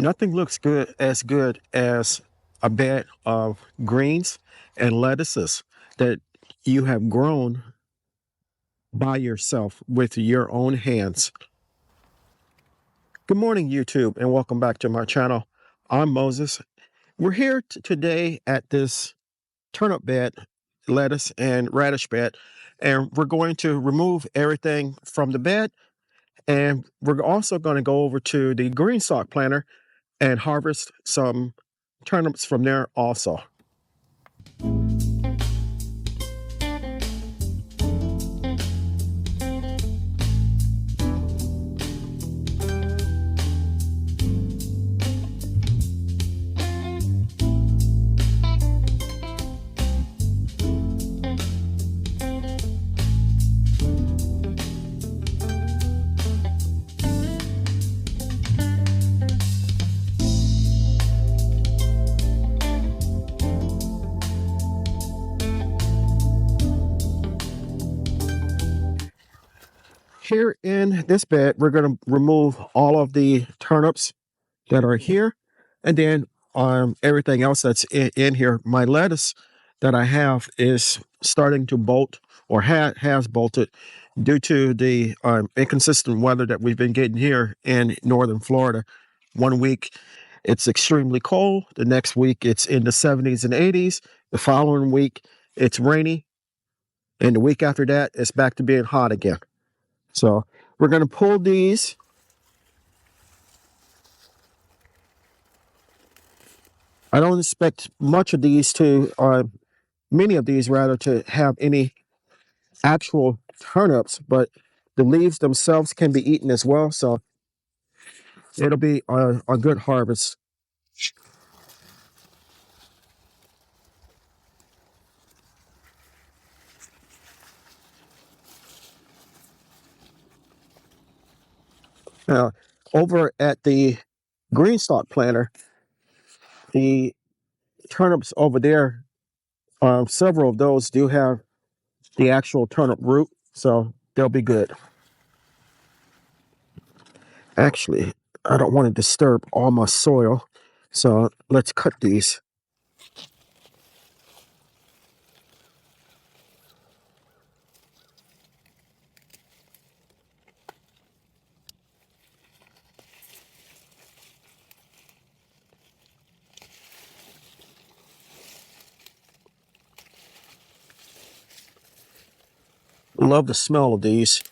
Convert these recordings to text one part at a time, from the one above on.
Nothing looks good as a bed of greens and lettuces that you have grown by yourself with your own hands. Good morning, YouTube, and welcome back to my channel. I'm Moses. We're here today at this turnip bed, lettuce and radish bed, and we're going to remove everything from the bed, and we're also going to go over to the green stalk planter and harvest some turnips from there also. Here in this bed, we're going to remove all of the turnips that are here, and then everything else that's in here. My lettuce that I have is starting to bolt, or has bolted, due to the inconsistent weather that we've been getting here in northern Florida. One week it's extremely cold, the next week it's in the 70s and 80s, the following week it's rainy, and the week after that it's back to being hot again. So we're going to pull these. I don't expect many of these rather, to have any actual turnips, but the leaves themselves can be eaten as well. So it'll be a good harvest. Now, over at the green stalk planter, the turnips over there, several of those do have the actual turnip root, so they'll be good. Actually, I don't want to disturb all my soil, so let's cut these. Love the smell of these.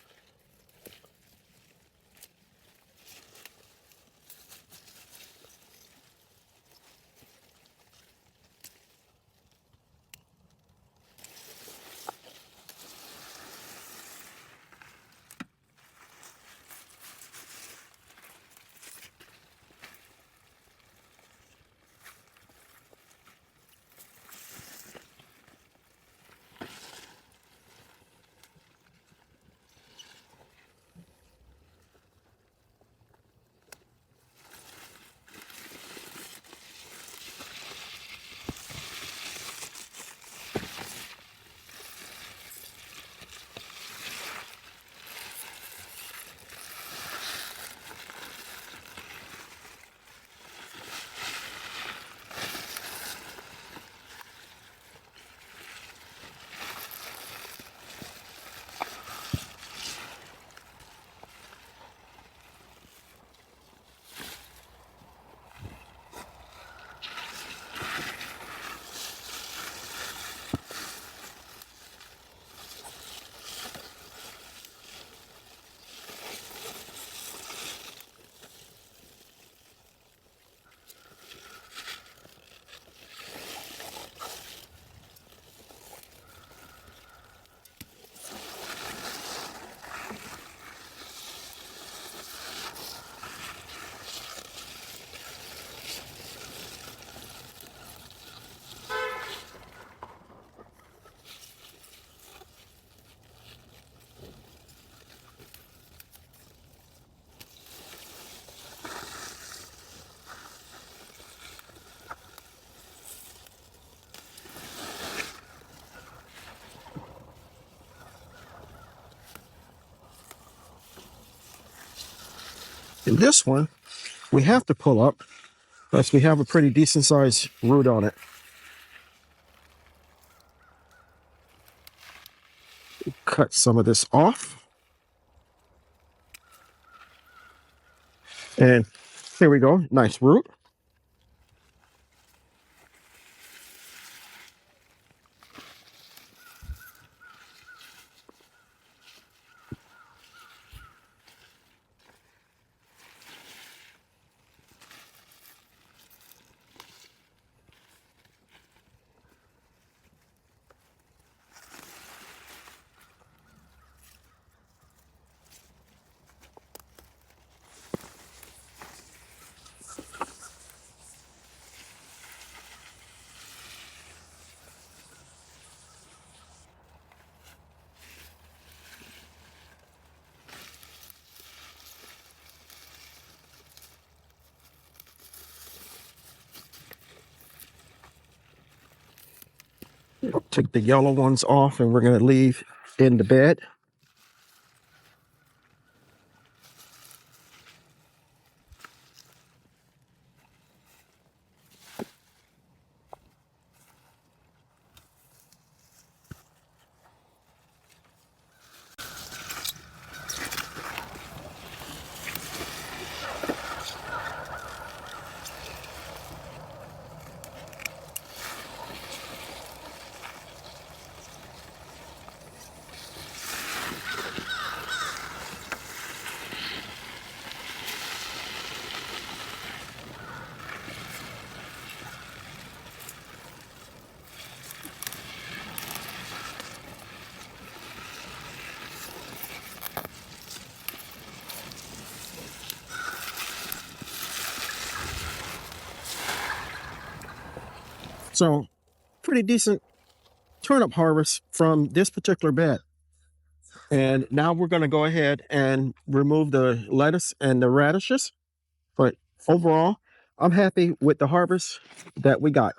In this one, we have to pull up Plus, we have a pretty decent sized root on it. Cut some of this off. And here we go. Nice root. Take the yellow ones off and we're going to leave in the bed. So, pretty decent turnip harvest from this particular bed. And now we're going to go ahead and remove the lettuce and the radishes. But overall, I'm happy with the harvest that we got.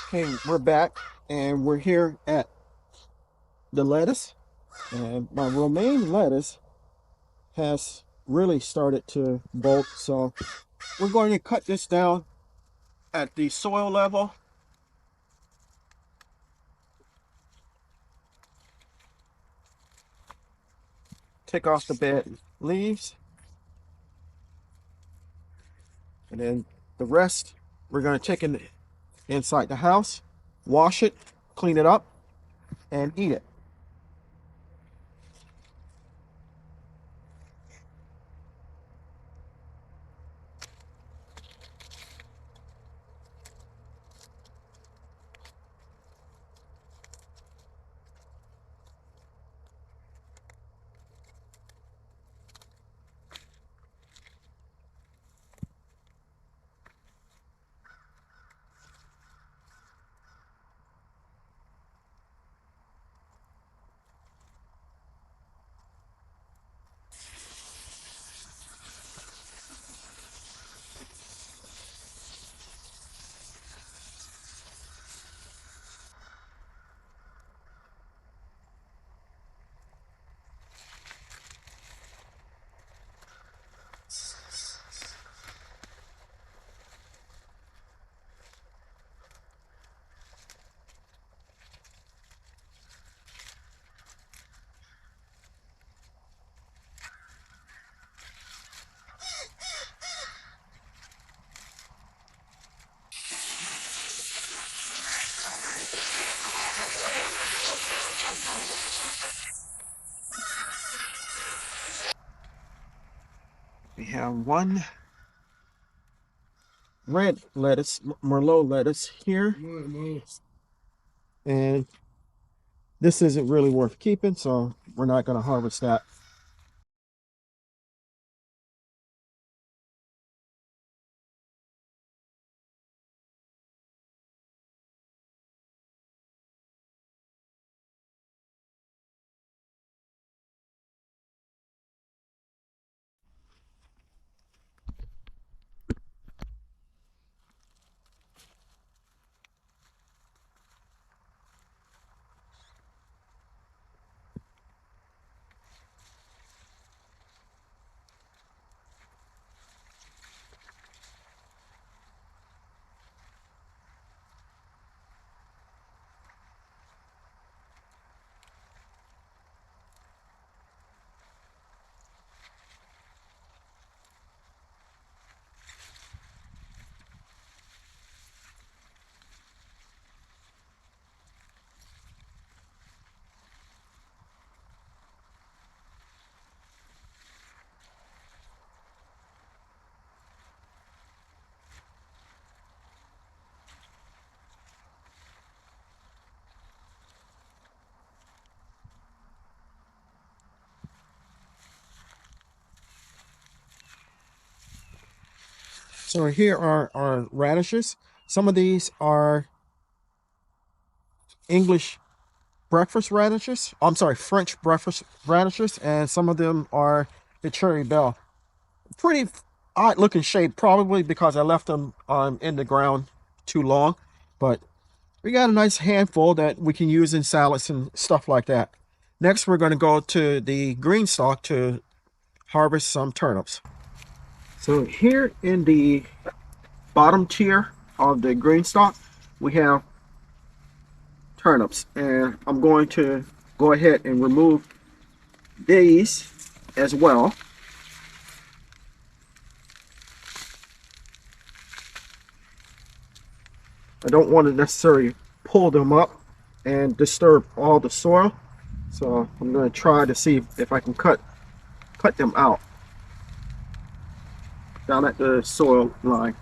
Okay, we're back and we're here at the lettuce. And my romaine lettuce has really started to bolt. So we're going to cut this down at the soil level. Take off the bad leaves. And then the rest, we're going to take it inside the house, wash it, clean it up, and eat it. We have one red lettuce, Merlot lettuce here. And this isn't really worth keeping, so we're not going to harvest that. So here are our radishes. Some of these are English breakfast radishes. I'm sorry, French breakfast radishes, and some of them are the cherry belle. Pretty odd looking shade, probably because I left them in the ground too long, but we got a nice handful that we can use in salads and stuff like that. Next, we're going to go to the green stalk to harvest some turnips. So here in the bottom tier of the green stalk, we have turnips, and I'm going to go ahead and remove these as well. I don't want to necessarily pull them up and disturb all the soil, so I'm going to try to see if I can cut them out down at the soil line.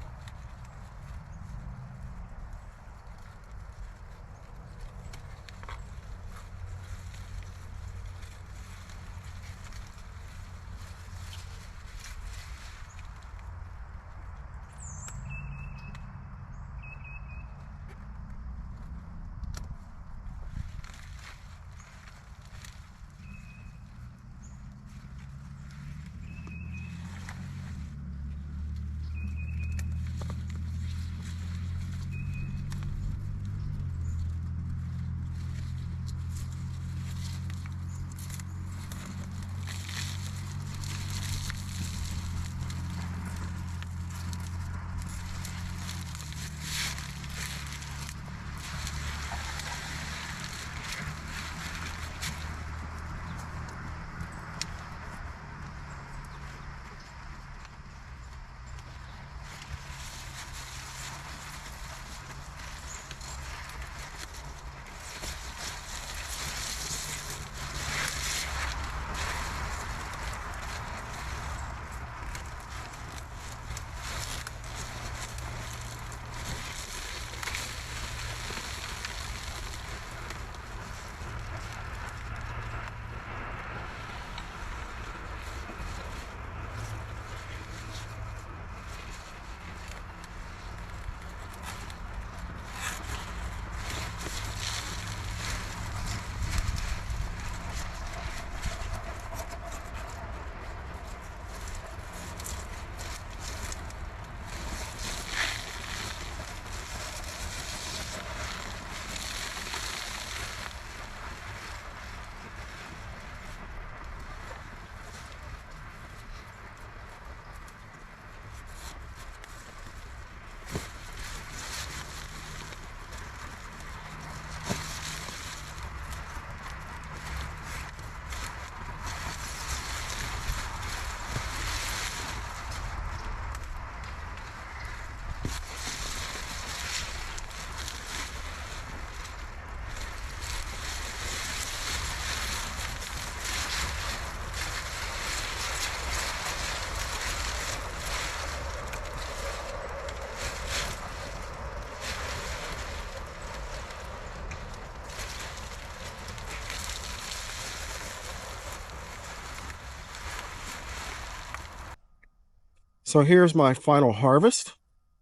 So here's my final harvest.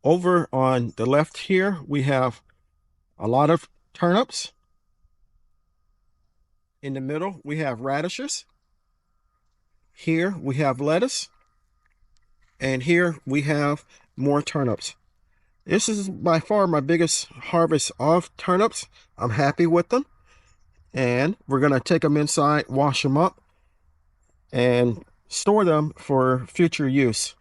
Over on the left here, we have a lot of turnips. In the middle, we have radishes. Here we have lettuce. And here we have more turnips. This is by far my biggest harvest of turnips. I'm happy with them. And we're going to take them inside, wash them up, and store them for future use.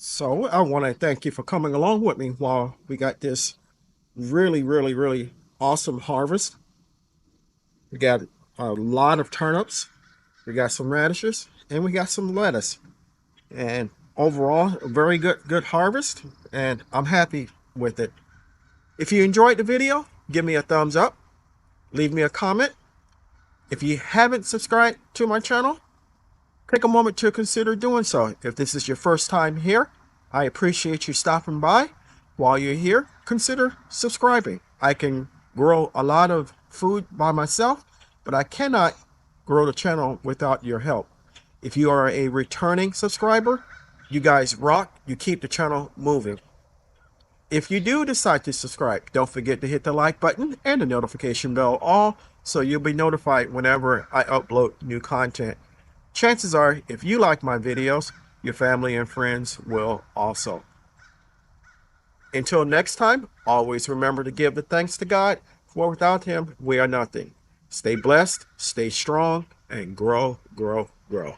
So I want to thank you for coming along with me while we got this really awesome harvest. We got a lot of turnips, we got some radishes, and we got some lettuce. And overall, a very good harvest, and I'm happy with it. If you enjoyed the video, give me a thumbs up, leave me a comment. If you haven't subscribed to my channel, take a moment to consider doing so. If this is your first time here, I appreciate you stopping by. While you're here, consider subscribing. I can grow a lot of food by myself, but I cannot grow the channel without your help. If you are a returning subscriber, you guys rock. You keep the channel moving. If you do decide to subscribe, don't forget to hit the like button and the notification bell all so you'll be notified whenever I upload new content. Chances are, if you like my videos, your family and friends will also. Until next time, always remember to give the thanks to God, for without Him, we are nothing. Stay blessed, stay strong, and grow, grow, grow.